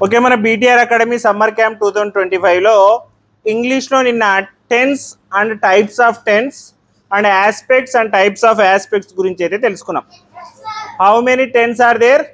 Okay, మన BTR academy summer camp 2025లో ఇంగ్లీష్లో నిన్న tense and types of tense and aspects and types of aspects గురించి అయితే తెలుసుకున్నాం. How many tense are there?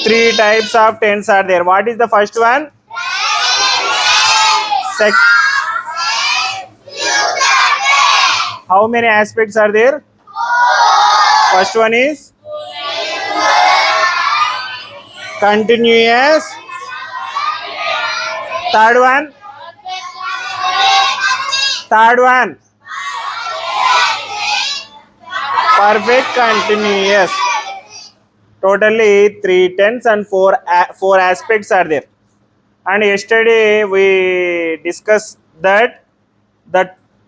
3 types of tense are there. What is the first one? How many aspects are there? First one is continuous. Third one perfect continuous. Totally 3 tense and 4 aspects are there. And yesterday we discussed that the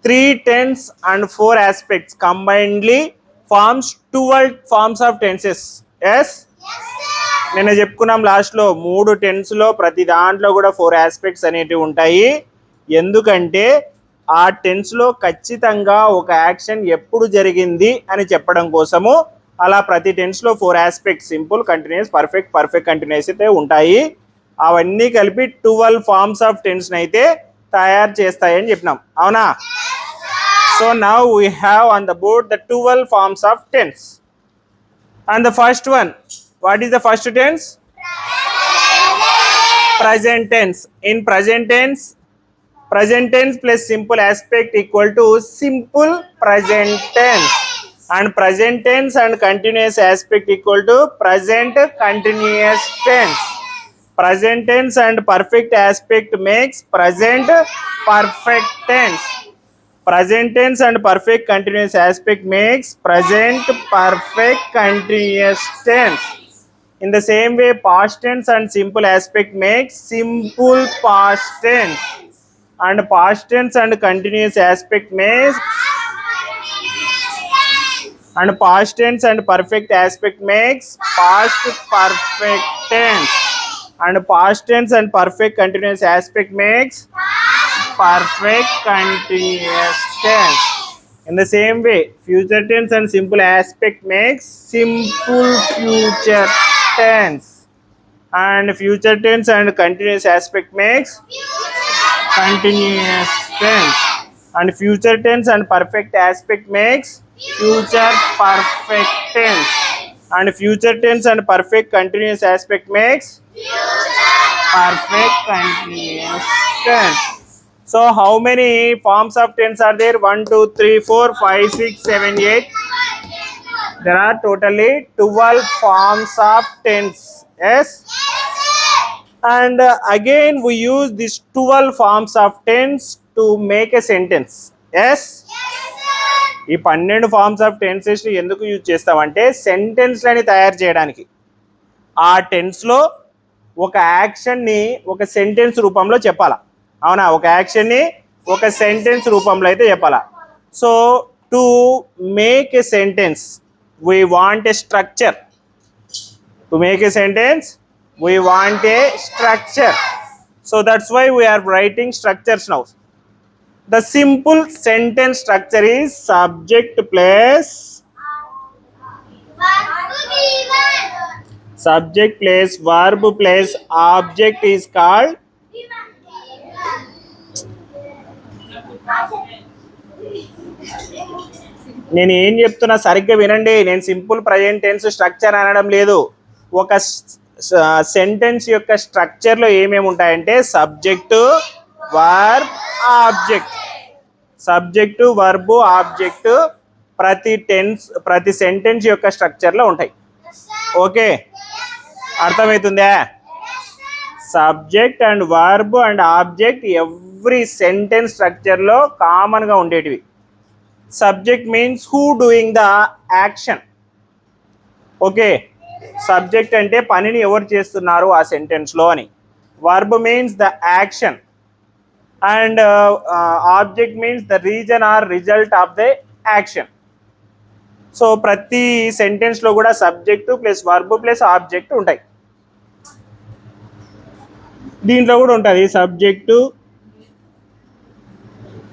3 tense and 4 aspects combinedly forms 12 forms of tenses. Yes? నేను చెప్పుకున్నాం లాస్ట్లో 3 టెన్స్లో ప్రతి దాంట్లో కూడా 4 aspects అనేటివి ఉంటాయి. ఎందుకంటే ఆ టెన్స్లో ఖచ్చితంగా ఒక యాక్షన్ ఎప్పుడు జరిగింది అని చెప్పడం కోసము అలా ప్రతి టెన్స్లో 4 aspects simple, continuous, perfect continuous అయితే ఉంటాయి. అవన్నీ కలిపి 12 ఫార్మ్స్ ఆఫ్ టెన్స్ అయితే తయారు చేస్తాయని చెప్పినాం, అవునా? So now we have on the board the 12 forms of tense. And the first one, what is the first tense? present tense. In present tense plus simple aspect equal to simple present tense, and present tense and continuous aspect equal to present continuous tense. Present tense and perfect aspect makes present perfect tense. Present tense and perfect continuous aspect makes present perfect continuous tense. In the same way, past tense and simple aspect makes simple past tense, and past tense and continuous aspect makes, and past tense and perfect aspect makes past perfect tense, and past tense and perfect continuous aspect makes perfect continuous tense. In the same way, future tense and simple aspect makes simple future tense, and future tense and continuous aspect makes continuous tense, and future tense and perfect aspect makes future perfect tense, and future tense and perfect continuous aspect makes perfect continuous tense. So how many forms of tense are there? 1 2 3 4 5 6 7 8. There are totally 12 forms of tense. Yes? And again we use these 12 forms of tense to make a sentence. Yes? ఈ 12 forms of tenses ఎందుకు use చేస్తామంటే సెంటెన్స్లని తయారు చేయడానికి. ఆ టెన్స్లో ఒక యాక్షన్ని ఒక sentence రూపంలో చెప్పాలా, అవునా? ఒక యాక్షన్ని ఒక సెంటెన్స్ రూపంలో అయితే చెప్పాలా. So to make a sentence we want a structure. To make a sentence we want a structure, so that's why we are writing structures now. The simple sentence structure is subject plus verb plus object is called నేను ఏం చెప్తున్నా సరిగ్గా వినండి. నేను simple present tense structure అనడం లేదు. ఒక sentence యొక్క స్ట్రక్చర్లో ఏమేమి ఉంటాయంటే subject, verb, object. Subject, verb, object ప్రతి సెంటెన్స్ యొక్క స్ట్రక్చర్లో ఉంటాయి. ఓకే, అర్థమవుతుందా? Subject and verb and object every sentence స్ట్రక్చర్లో కామన్గా ఉండేటివి. Subject means who doing the action. Okay, subject అంటే పనిని ఎవరు చేస్తున్నారు ఆ సెంటెన్స్లో అని. Verb means the action, and object means the reason or result of the action. So ప్రతి సెంటెన్స్లో కూడా subject plus verb plus object ఉంటాయి. దీంట్లో కూడా ఉంటుంది సబ్జెక్టు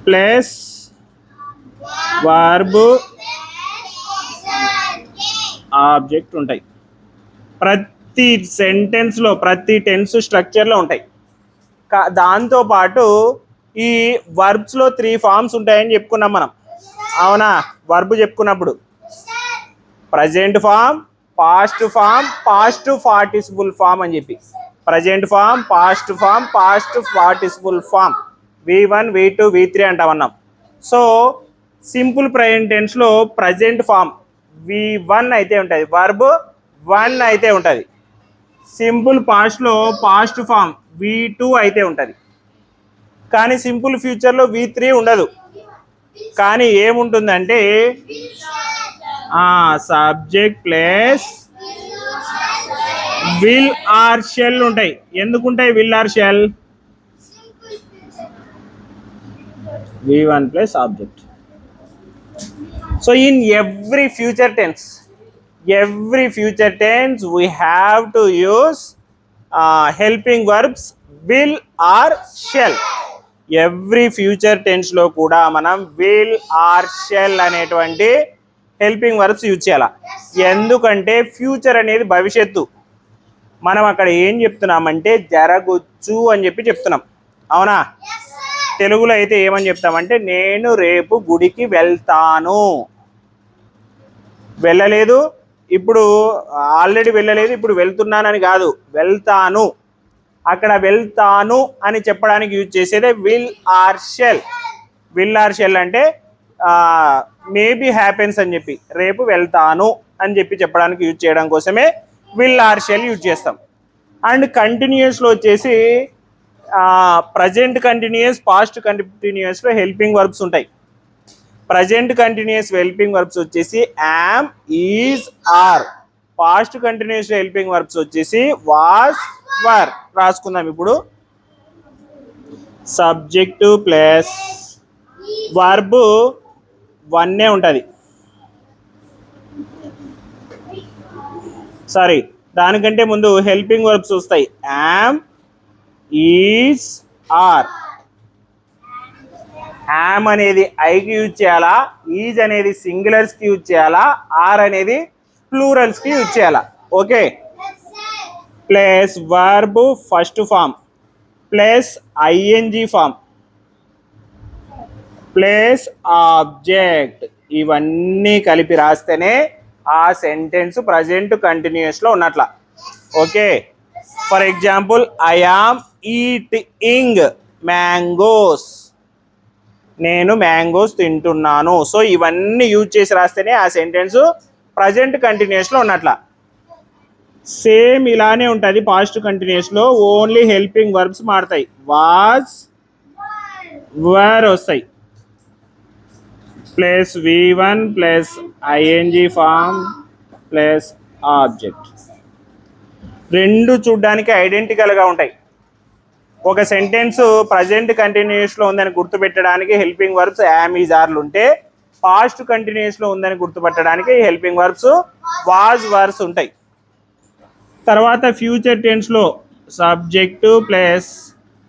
ప్లస్ వర్బ్ ఆబ్జెక్ట్ ఉంటాయి. ప్రతి సెంటెన్స్లో ప్రతి టెన్స్ స్ట్రక్చర్లో ఉంటాయి. దాంతోపాటు ఈ వర్బ్స్లో 3 ఫామ్స్ ఉంటాయని చెప్పుకున్నాం మనం, అవునా? వర్బ్ చెప్పుకున్నప్పుడు present form, past form, past participle form అని చెప్పి, present form, past form, past participle form, V1 V2 V3 అంటామన్నాం. సో సింపుల్ ప్రెజెంట్ టెన్స్లో ప్రజెంట్ ఫామ్ V1 అయితే ఉంటుంది, వర్బ్ 1 అయితే ఉంటుంది. సింపుల్ పాస్ట్లో పాస్ట్ ఫామ్ V2 అయితే ఉంటుంది. కానీ సింపుల్ ఫ్యూచర్లో V3 ఉండదు. కానీ ఏముంటుందంటే subject plus will or shall ఉంటాయి. ఎందుకుంటాయి will or shall? V1 plus object. So in every future tense we have to use helping verbs will or shall. Every future టెన్స్లో కూడా మనం విల్ ఆర్ షెల్ అనేటువంటి helping verbs use చేయాలి. ఎందుకంటే future అనేది భవిష్యత్తు. మనం అక్కడ ఏం చెప్తున్నామంటే జరగొచ్చు అని చెప్పి చెప్తున్నాం, అవునా? తెలుగులో అయితే ఏమని చెప్తామంటే నేను రేపు గుడికి వెళ్తాను. వెళ్ళలేదు, ఇప్పుడు ఆల్రెడీ వెళ్ళలేదు, ఇప్పుడు వెళ్తున్నానని కాదు, వెళ్తాను. అక్కడ వెళ్తాను అని చెప్పడానికి యూజ్ చేసేదే will or shell. Will or shell అంటే మేబీ హ్యాపెన్స్ అని చెప్పి, రేపు వెళ్తాను అని చెప్పి చెప్పడానికి యూజ్ చేయడం కోసమే విల్ ఆర్ షెల్ యూజ్ చేస్తాం. అండ్ కంటిన్యూస్లో వచ్చేసి ప్రజెంట్ కంటిన్యూస్, పాస్ట్ కంటిన్యూస్లో హెల్పింగ్ వర్బ్స్ ఉంటాయి. ప్రజెంట్ కంటిన్యూస్ హెల్పింగ్ వర్బ్స్ వచ్చేసి am, is, are. Past continuous helping verbs వచ్చేసి వాస్, వర్. రాసుకుందాం ఇప్పుడు. సబ్జెక్టు ప్లస్ వర్బ్ 1 ఉంటుంది. సారీ, దానికంటే ముందు హెల్పింగ్ వర్బ్స్ వస్తాయి. Am, is, are. యామ్ అనేది ఐకి యూజ్ చేయాలా, ఈజ్ అనేది సింగులర్స్కి యూజ్ చేయాలా, ఆర్ అనేది ప్లూరల్స్కి యూజ్ చేయాలా? Okay. Plus verb first form plus ING form plus object, ఇవన్నీ కలిపి రాస్తేనే ఆ సెంటెన్స్ ప్రజెంట్ కంటిన్యూస్లో ఉన్నట్ల. Okay. For example, I am eating mangoes. నేను మ్యాంగోస్ తింటున్నాను. సో ఇవన్నీ యూజ్ చేసి రాస్తేనే ఆ సెంటెన్స్ ప్రజెంట్ కంటిన్యూస్లో ఉన్నట్ల. సేమ్ ఇలానే ఉంటుంది పాస్ట్ కంటిన్యూస్లో, ఓన్లీ హెల్పింగ్ వర్బ్స్ మారుతాయి. వాజ్, వర్ వస్తాయి. Plus V1 plus ING form plus object. రెండు చూడ్డానికి ఐడెంటికల్గా ఉంటాయి. ఒక సెంటెన్స్ ప్రజెంట్ కంటిన్యూస్లో ఉందని గుర్తుపెట్టడానికి హెల్పింగ్ వర్బ్స్ యామ్, ఈజ్, ఆర్లు ఉంటే, పాస్ట్ కంటిన్యూస్లో ఉందని గుర్తుపెట్టడానికి హెల్పింగ్ వర్బ్స్ వాజ్, వర్స్ ఉంటాయి. తర్వాత ఫ్యూచర్ టెన్స్లో సబ్జెక్టు ప్లస్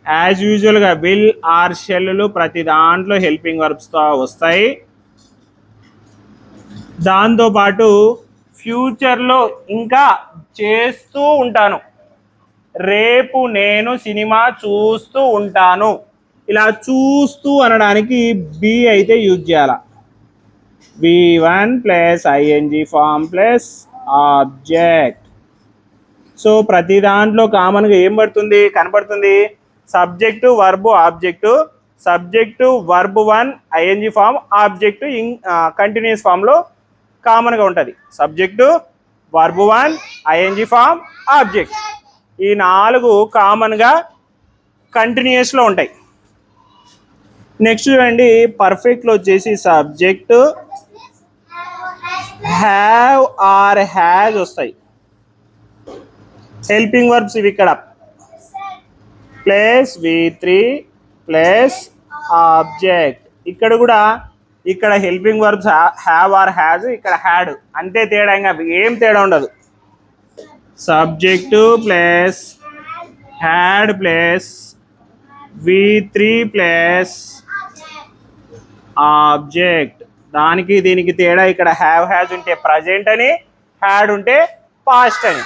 యాజ్ యూజువల్గా విల్ ఆర్ షెల్లు ప్రతి దాంట్లో హెల్పింగ్ వర్బ్స్తో వస్తాయి. దాంతోపాటు ఫ్యూచర్లో ఇంకా చేస్తూ ఉంటాను. రేపు నేను సినిమా చూస్తూ ఉంటాను. ఇలా చూస్తూ అనడానికి బి అయితే యూజ్ చేయాలి. V1 plus ING form plus object. So ప్రతి దాంట్లో కామన్గా ఏం పడుతుంది, కనపడుతుంది? Subject, verb, object. Subject verb 1 ING form, object continuous ఫామ్లో కామన్గా ఉంటుంది. Subject verb 1 ING form, object. ఈ 4 కామన్గా కంటిన్యూస్లో ఉంటాయి. నెక్స్ట్ చూడండి, పర్ఫెక్ట్లో వచ్చేసి సబ్జెక్టు హ్యావ్ ఆర్ హ్యాజ్ వస్తాయి. హెల్పింగ్ వర్బ్స్ ఇవి ఇక్కడ ప్లస్ V3 ప్లస్ ఆబ్జెక్ట్. ఇక్కడ కూడా ఇక్కడ helping verbs have or has, ఇక్కడ హ్యాడ్. అంతే తేడా, ఇంకా ఏం తేడా ఉండదు. Subject plus had plus V3 plus object. దానికి దీనికి తేడా, ఇక్కడ హ్యావ్ హ్యాజ్ ఉంటే ప్రజెంట్ అని, హ్యాడ్ ఉంటే పాస్ట్ అని.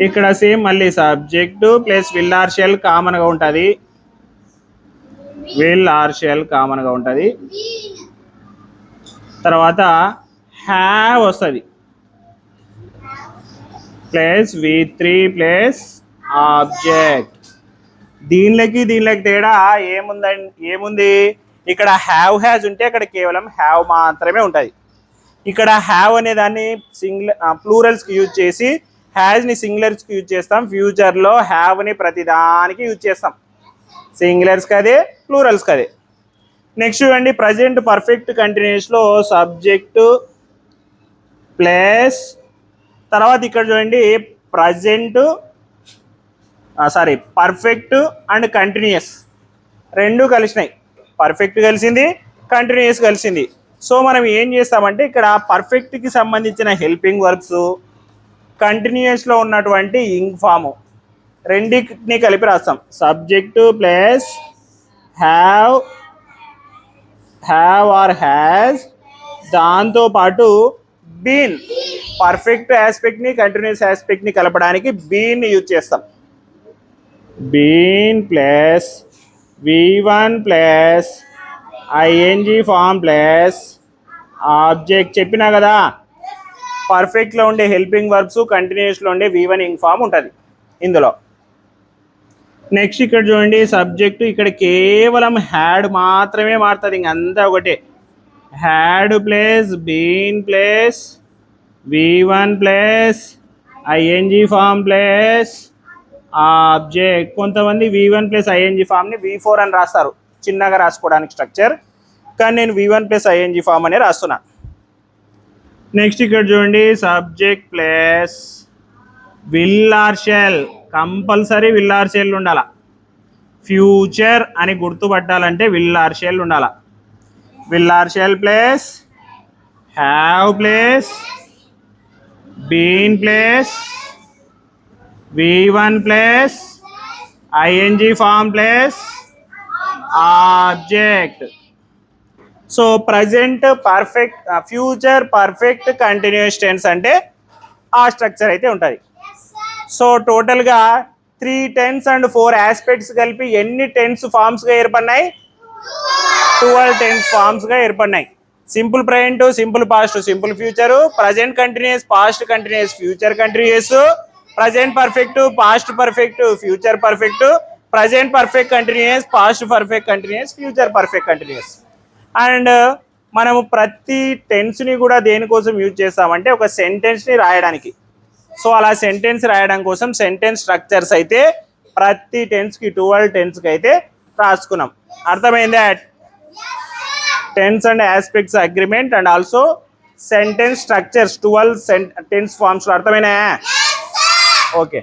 ఇక్కడ సేమ్ మళ్ళీ subject plus will or shell కామన్గా ఉంటుంది. విల్ ఆర్ షెల్ కామన్గా ఉంటుంది. తర్వాత హ్యావ్ వస్తుంది ప్లస్ V3 ప్లస్ ఆబ్జెక్ట్. దీనిలోకి తేడా ఏముంది? ఇక్కడ హ్యావ్ హ్యాజ్ ఉంటే అక్కడ కేవలం హ్యావ్ మాత్రమే ఉంటుంది. ఇక్కడ హ్యావ్ అనే దాన్ని ప్లూరల్స్కి యూజ్ చేసి హ్యాజ్ని సింగులర్స్కి యూజ్ చేస్తాం. ఫ్యూచర్లో హ్యావ్ని ప్రతిదానికి యూజ్ చేస్తాం. సింగులర్స్కి అదే, ప్లూరల్స్కి అదే. నెక్స్ట్ చూడండి, ప్రజెంట్ పర్ఫెక్ట్ కంటిన్యూస్లో సబ్జెక్టు ప్లస్ తర్వాత ఇక్కడ చూడండి పర్ఫెక్ట్ అండ్ కంటిన్యూస్ రెండు కలిసినాయి. పర్ఫెక్ట్ కలిసింది, కంటిన్యూస్ కలిసింది. సో మనం ఏం చేస్తామంటే ఇక్కడ పర్ఫెక్ట్కి సంబంధించిన హెల్పింగ్ వర్బ్స్, కంటిన్యూస్లో ఉన్నటువంటి ఇంగ్ ఫాము రెండింటిని కలిపి రాస్తాం. Subject plus have or has, దాంతోపాటు బీన్, పర్ఫెక్ట్ ఆస్పెక్ట్ని కంటిన్యూస్ ఆస్పెక్ట్ని కలపడానికి బీన్ని యూజ్ చేస్తాం. Been plus V1 plus ING form plus object. చెప్పినా కదా, పర్ఫెక్ట్లో ఉండే హెల్పింగ్ వర్బ్స్, కంటిన్యూస్లో ఉండే V1 ఇంగ్ ఫామ్ ఉంటుంది ఇందులో. నెక్స్ట్ ఇక్కడ చూడండి, సబ్జెక్టు ఇక్కడ కేవలం హ్యాడ్ మాత్రమే మారుతుంది, ఇంకంతా ఒకటే. Had plus been plus V1 plus ING form plus object. కొంతమంది V1 ప్లస్ ING ఫామ్ని V4 అని రాస్తారు చిన్నగా రాసుకోవడానికి స్ట్రక్చర్, కానీ నేను V1 ప్లస్ ING ఫామ్ అనే రాస్తున్నా. నెక్స్ట్ ఇక్కడ చూడండి, subject plus will or shall, compulsory will or shall ఉండాల. ఫ్యూచర్ అని గుర్తుపట్టాలంటే విల్ ఆర్ షెల్ ఉండాల. Will or shall plus have plus been plus V1 plus ING form plus object. So present perfect, future perfect, continuous tense అంటే ఆ structure అయితే ఉంటుంది. So టోటల్గా 3 tense and 4 aspects కలిపి ఎన్ని టెన్స్ ఫామ్స్గా ఏర్పడినాయి? 12 టెన్స్ ఫామ్స్గా ఏర్పడినాయి. Simple present, simple past, simple future, present continuous, past continuous, future continuous, present perfect, past perfect, future perfect, present perfect continuous, past perfect continuous, future perfect continuous. And మనము ప్రతి టెన్స్ని కూడా దేనికోసం యూజ్ చేస్తామంటే ఒక సెంటెన్స్ని రాయడానికి. సో అలా సెంటెన్స్ రాయడం కోసం సెంటెన్స్ స్ట్రక్చర్స్ అయితే ప్రతి టెన్స్కి 12 టెన్స్కి అయితే రాసుకున్నాం. అర్థమైందా? Tense and aspects agreement and also sentence structures 12 tense ఫార్మ్స్లో అర్థమైనా? ఓకే.